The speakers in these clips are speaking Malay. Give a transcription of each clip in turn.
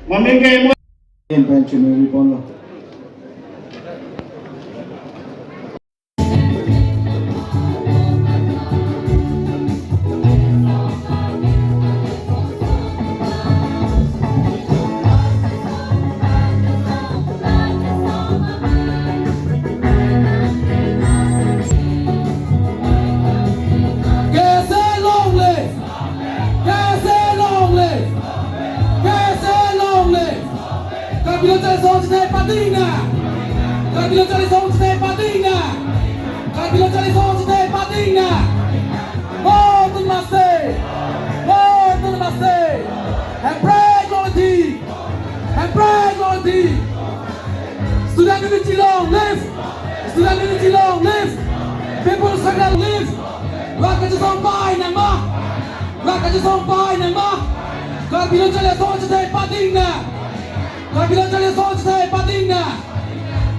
Maming kayo mo. Yan pension mo po no. Kabila cari soal cita patina, kabila cari soal cita patina, kabila cari soal cita patina. Oh, terima kasih, and pray quality, and pray quality. Student unity long live, student unity long live, people struggle live. Rakyat sampai nama, rakyat sampai nama. Kabila cari soal cita patina. Kabila cari soal cita patina.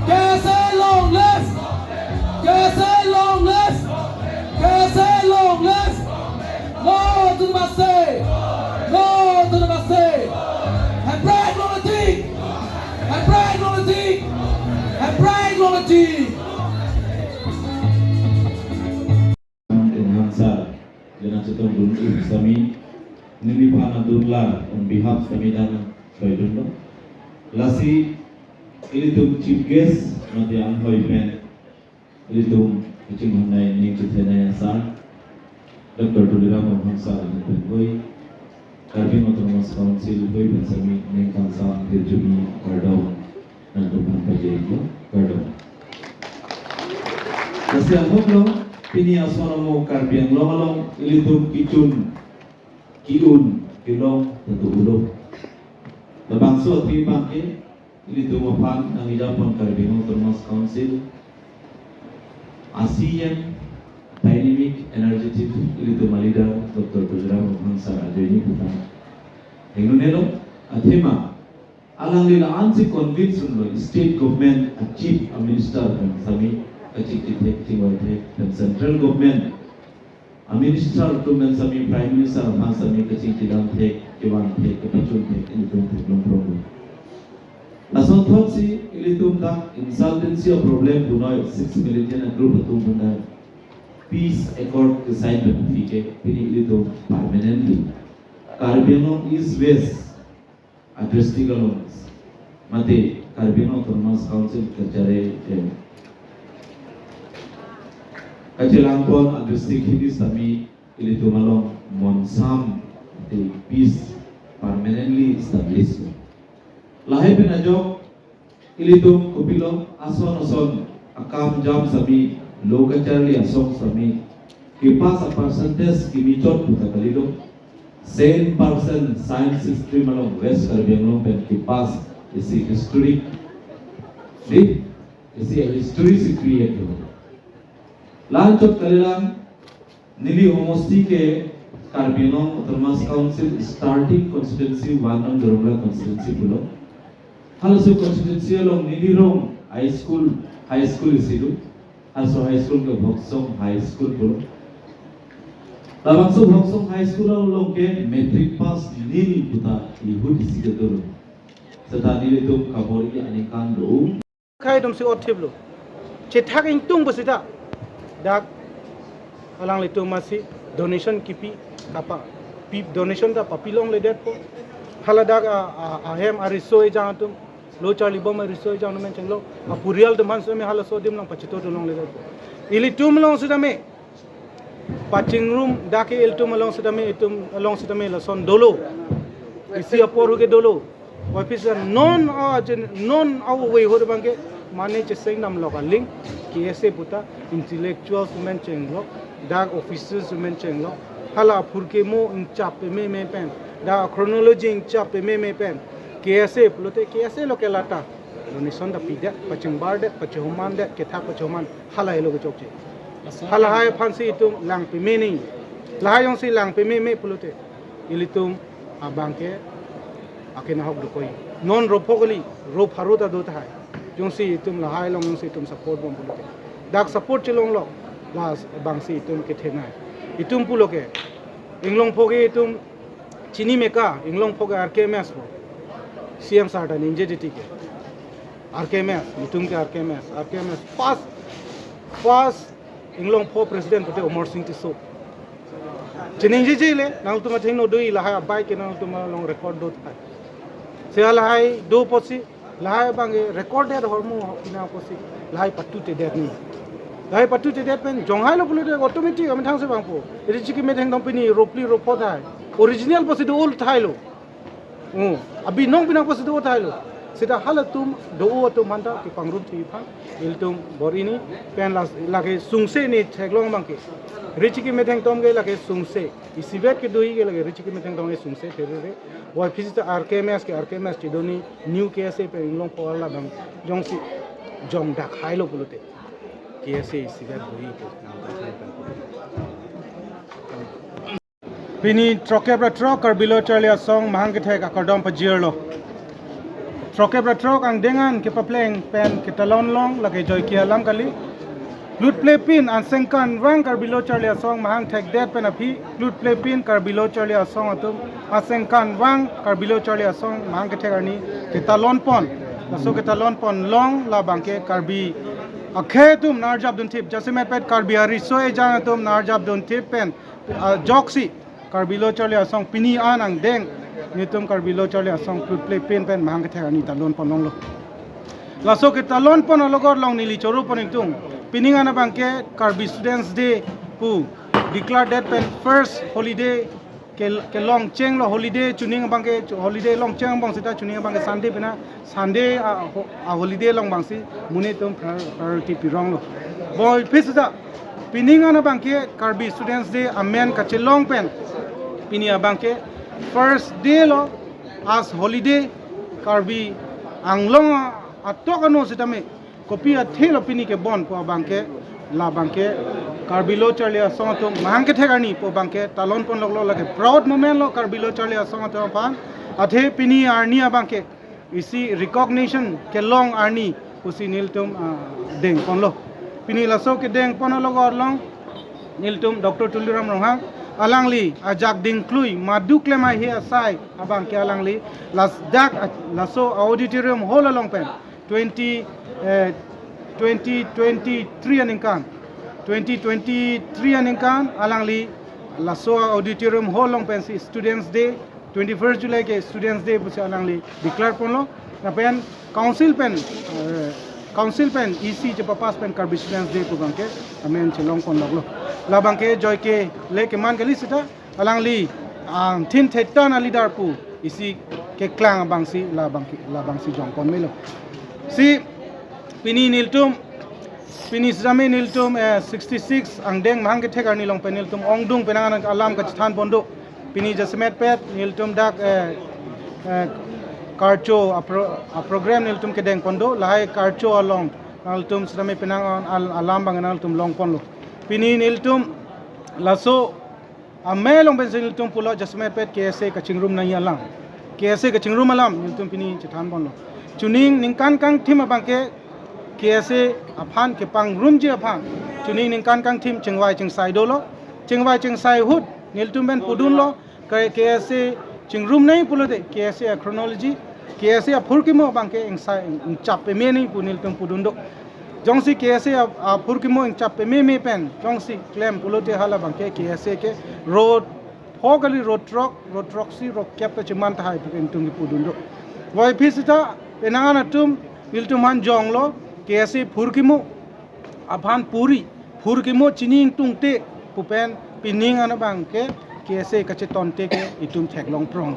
कैसे long live, कैसे long live, कैसे long live. No, terima kasih, no, terima kasih. And pray quality, and pray quality, and pray quality. Enhancer dengan setong dulu kami nilipan adunlah on behalf kami dan Baidunlo. Lasi ilitum chief guest mati anhoi pen ilitum kucing hundai ni kutenaya sa Dr. Dulirama Hamsa ilitum hoi Karbin Autonomous Council hoi pensami ni kansa dirjumi kardau nantupan pajero kardau. Lasi anhoi Pini aswanomo Karbin longalong ilitum kiun kilong tentu ulung. Labang suat pipake ilitum apang ang idapon Karbin Autonomous Council ASEAN Dynamic Energetic ilitum leader Dr. Dulirama Hamsa adeni putan. Hengunelo athema alang lila ansi convince lo state government achieve a minister from sami achieve the central government a minister to men sami prime minister han sami kaching tidang thek kewan thek kapachun thek ilitum problem problem ason thot si ilitum da insolvency of problem bunoi 6 million group atum bunda peace accord sign certificate pini ilitum permanently Karbin East West address tigalong mate Karbin Autonomous Council kacare Kacilampon agustik hidis kami ilitum along monsam the peace permanently established. Lahai penajok ilitum kupilong ason akam jam sami lokacari asong sami kipas a percentage kimichot puta kalilo 10% science stream along West Karbin pen kipas isi history si create Lanchot kalilang nili homosti ke Karbin Autonomous Council starting constituency 1 ng Dorongla constituency pulo. Halos constituency along nili rong high school isidu. Also high school ke Bhoksong high school pulo. Labang so Bhoksong high school along ke metric pass nil puta ihud isidu dulu. Serta nili tum kabori anikan do. Kai dom si otiblo. Cetak intung besida. Dak alang itu masih donation kipi kapa pip donation da papilong le det po hala dak ahem arisoi jang tum lo charli bom arisoi jang men chenglo apurial de man so me hala so dim lang pachito dolong le det ili tum long sudah me paching room dak il tum long sudah me itum long sudah me la son dolo isi apor ke dolo officer non au way hor bangke mane cheseng nam local link KSA puta intellectual men chenglo dag officers men chenglo hala phurke mo chap me pen da chronology chap me pen KSA pulote KSA lokelata donation da pida pachung barde pachuman de ketha pachuman hala elo ke chokche hala hai phansi tum lang pe me ni la yong si lang pe me pulote ilitum abangke akena hok dukoi non ropogli ro pharuda dota hai yung si itum lahai long yung si itum support bom puloke dak support chilong lo las bang si itum ke thenai itum puloke inglong phoge itum chini meka inglong phoge RKMS bo CM Sarda ninje jiti ke RKMS nitum ke RKMS first inglong po president pote Omar Singh Tiso cheninje jile nang tuma thing no doi lahai bai ke nang tuma long record dot hai se lahai do posi lahai bange recorded hormu ina posi lahai patu te det ni lahai patu te det pen jonghai lo pulu automatic am thang se bang po ri chiki me thang company ropli ropo thai original posi do old thai lo abi nong pinang posi do thai lo sida halatum do to manda ki pangrum thi pha iltum borini pen lage sungse ni theklong bang ke richiki me thang tom ge lage sungse isivet ke doi ge lage richiki me thang tom ge sungse there wa phisi RKMS ti doni new KSA pe inglong po la bang jongsi jom dak hailo pulute KSA isivet doi ke pini trokebra troker below charlia song mahang ke thek akordom pa jirlo trokebra trok ang dengan ke papleng pen ke talon long lage joy kia lam kali lut play pin an sengkan wang kar below charlia song mahang thek det pen api lut play pin kar below charlia song atum asengkan wang kar below charlia song mahang ke thek ani ke talon pon laso ke talon pon long la bangke karbi akhe tum narjab dun tip jasime pet karbi ari so e jang tum narjab dun tip pen joksi karbilo chole asong pini anang deng nitum karbilo chole asong lut play pen mahang ke thani talon ponong lo laso ke talon pon logor long nili choru poning tung pining ana bangke karbi students day pu declare that pen first holiday ke long cheng lo holiday chuning bangke holiday long cheng bang sita chuning bangke sunday pena sunday a holiday long bangsi mune tum priority pirong lo boy pisa pining ana bangke karbi students day amen ka chelong pen pinia bangke first day lo as holiday karbi anglong atok ano sitame kopi athelo pini ke bon po bangke la bangke karbilo charlia song to mahang ke thegani po bangke talon pon loglo lage proud moment lo karbilo charlia song to pan athe pini arnia bangke isi recognition ke long arni usi niltum deng pon lo pini laso ke deng pon logor long niltum Dr. Tuliram Rohang alangli ajak ding klui madu klema hi asai abang ke alangli las dak laso auditorium hall along pen 2023 aningkan 2023 aningkan alangli laso auditorium hall long pen students day 21st July ke students day pusi alangli declare ponlo na pen council pen EC je papas pen karbi students day pu bangke amen chelong kon loglo la bangke joy ke le ke man gali sita alangli thin thetan alidar pu isi ke klang bangsi la bangsi jong kon melo si pini niltum pini same niltum 66 angdeng mahang ke thekar nilong pen niltum ongdung penangan alam ka than bondo pini jasmet pet niltum dak karcho a program niltum ke deng pondo lahai karcho along niltum same penangan alam bang niltum long ponlo pini niltum laso amelong bensin niltum pulo jasmet pet KSA ka chingrum na yalang KSA ka chingrum alam niltum pini chathan bonlo chuning ningkan kang thim abangke KSA aphan ke pang room je aphan chuning ningkan kang thim chingwai chingsai dolo chingwai chingsai hut niltum ben pudun lo KSA chingrum nei pulo de KSA chronology KSA phurkimo bangke insai chap me nei puniltum pudun do jongsi KSA phurkimo chap me pen jongsi claim pulo te hala bangke KSA ke road hogali road truck si road cap pe chiman thai pen tung pudun do wai phisita penangana tum niltuman jonglo KSA phurkimo aphan puri phurkimo chining tungte pupen pining ana bangke KSA kache tonte ke itum theklong prong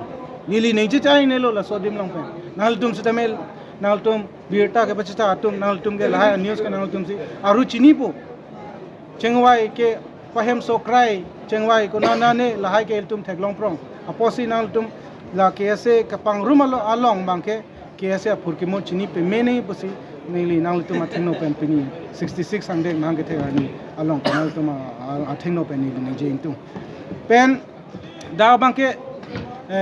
nili nei chai nelo la sodim long pen naltum sitamel naltum birta ke pachita atum naltum ke la news ke naltum si aru chini pu chengwai ke pahem sokrai chengwai ko na ne la hai ke itum theklong prong aposi naltum la KSA ka pangrum along bangke KSA phurkimo chini pe me nei pusi nili naltum athengno pen pini 66 angde mangke thegani along naltum athengno pen nili nei jeng pen da bangke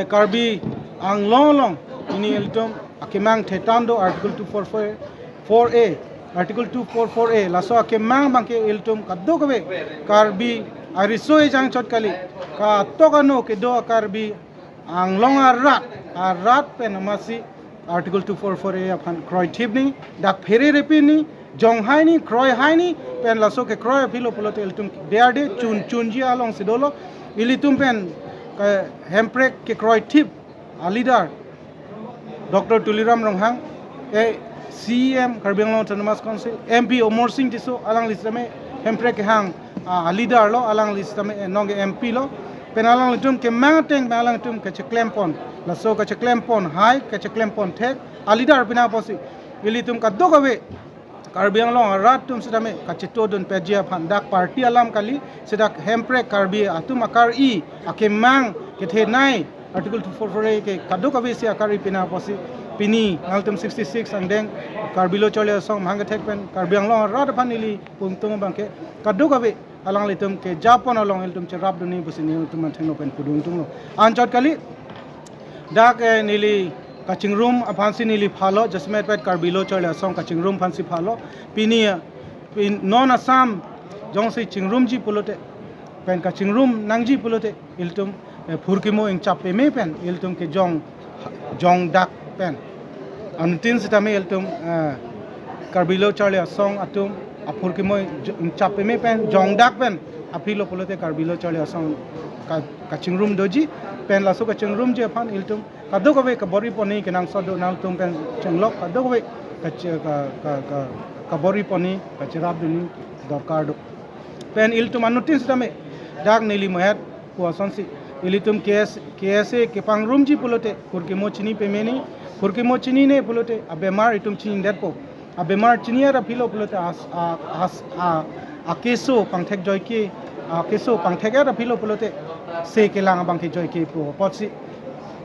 karbi ang long ini eltom akemang thetando article 244A article 244A laso akemang bangke eltom kaddo kabe karbi ariso e jang chotkali ka tokano ke do karbi ang long arat pen masi article 244A aphan kroi thip ni dak phere repi ni jong hai ni kroi hai ni pen laso ke kroi philo polote iltum deade chun ji along sidolo ilitum pen hemprek ke kroi thip a leader Dr. Tuliram Ronghang CM Karbi Anglong Autonomous Council MP Omor Singh tiso alang listame hemprek ke hang a leader lo alang listame nong MP lo penalang litum ke mangateng malang tum ke klempon la so ke klempon hai ke klempon thek alidar pina posi ilitum ka dogawe Karbi Anglong rat tum sedame ka chitodon pejia phandak party alam kali sedak hemprek Karbi atum akar I akemang ke the nai article 244 ke kadogawe se akari pina posi pini ngaltum 66 angdeng Karbilo chole song mangga thek pen Karbi Anglong rat phanili pungtung bangke kadogawe alang litum ke Japon along iltum cherap duni busini iltum thengno pen pudung tung anchot kali dak nili kaching room aphansi nili phalo jasmet pet Karbilo chole song kaching room phansi phalo pini non assam jongsi chingrum ji pulote pen kaching room nangji pulote iltum phurkimo ing chape me pen iltum ke jong dak pen antin sitame iltum Karbilo chole song atum apurkimo chape me pen jong dak pen apilo polote Karbilo chole asong kaching room doji pen laso kaching room je phan iltum kadogawe ka bori poni kenang sodo nal tum pen chenglok kadogawe ka bori poni ka cherap duni dorkar do pen iltum anutin stame dak nili mohat kuasonsi ilitum KSA ke pang room ji polote purkimo chini pemeni purkimo chini ne polote abemar itum chini detpo abemar chinia ra philo pulote a keso pangthek joy ke keso pangthek ra philo pulote se kelang bangke joy ke po potsi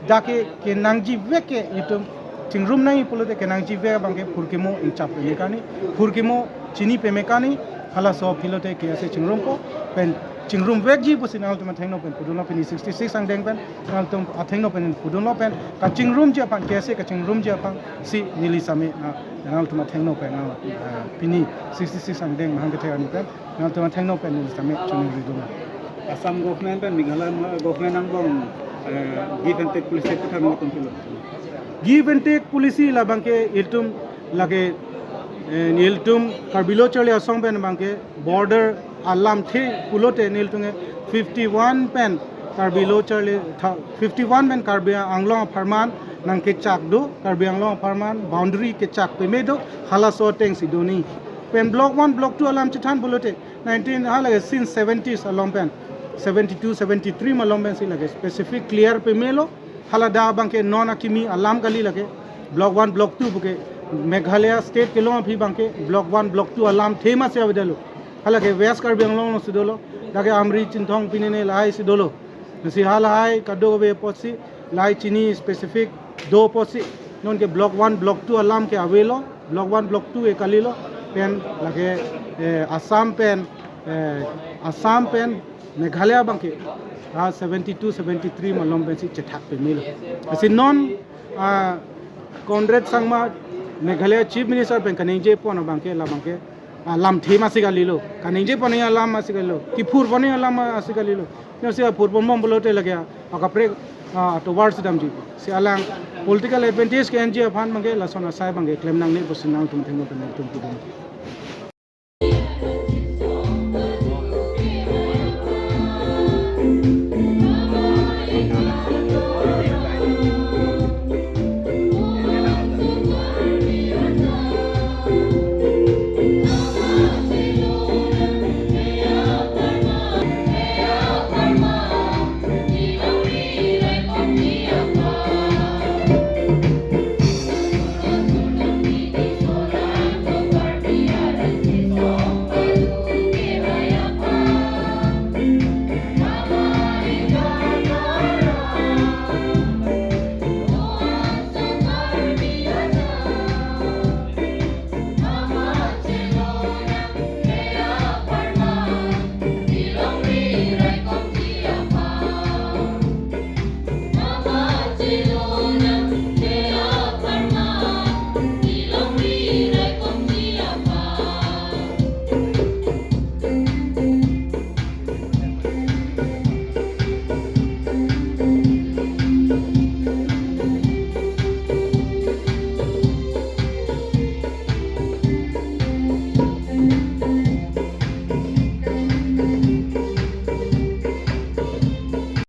dake ke nangji veke itum chingrum nai pulote ke nangji ve bangke phurkimo inchap mekani phurkimo chini pe mekani hala so philote ke ase chingrum ko pen chingrum vek ji pusinal tum thengno pen pudunlo pen 66 ang deng pen nal tum athengno pen pudunlo pen ka chingrum je pan ke ase ka chingrum je pan si nili same nal tum thengno pen pini 66 ang deng mahang ke ani pen nal tum thengno pen nili same chuni ridum Assam government and Meghalaya government angbong give and take policy to tharmo kontulo give and take policy la bangke iltum lage niltum Karbilo chole asong pen bangke border alam the pulote niltunge 51 pen Karbilo chole 51 pen Karbi Anglong Farman nang ke chak do Karbi Anglong Farman boundary ke chak pe medo hala so teng sidoni pen block 1 block 2 alam chithan pulote 19 hala since 70s along pen 72 73 malom pen si lage specific clear pe melo hala da bangke non akimi alam kali lage block 1 block 2 buke Meghalaya state ke long phi bangke block 1 block 2 alam thema se avdalo halage west Karbi Anglong no sidolo dage amri chinthong pinene lai sidolo si halai kadowe posi lai chini specific do posi non ke block 1 block 2 alam ke avelo block 1 block 2 e kalilo pen lage assam pen Meghalaya bangke 72 73 malom pen si chethak pe milo si non Conrad Sangma Meghalaya chief minister pen kaningje pon bangke la bangke lam thema sigalilo kaningje pon ya lam sigalilo kipur pon ya lam sigalilo no se pur pon mom bolote lagya akapre towards damji se alang political advantage ke nje phan bangke la sona sai bangke claim nang ne bosinang tum thengno pen tum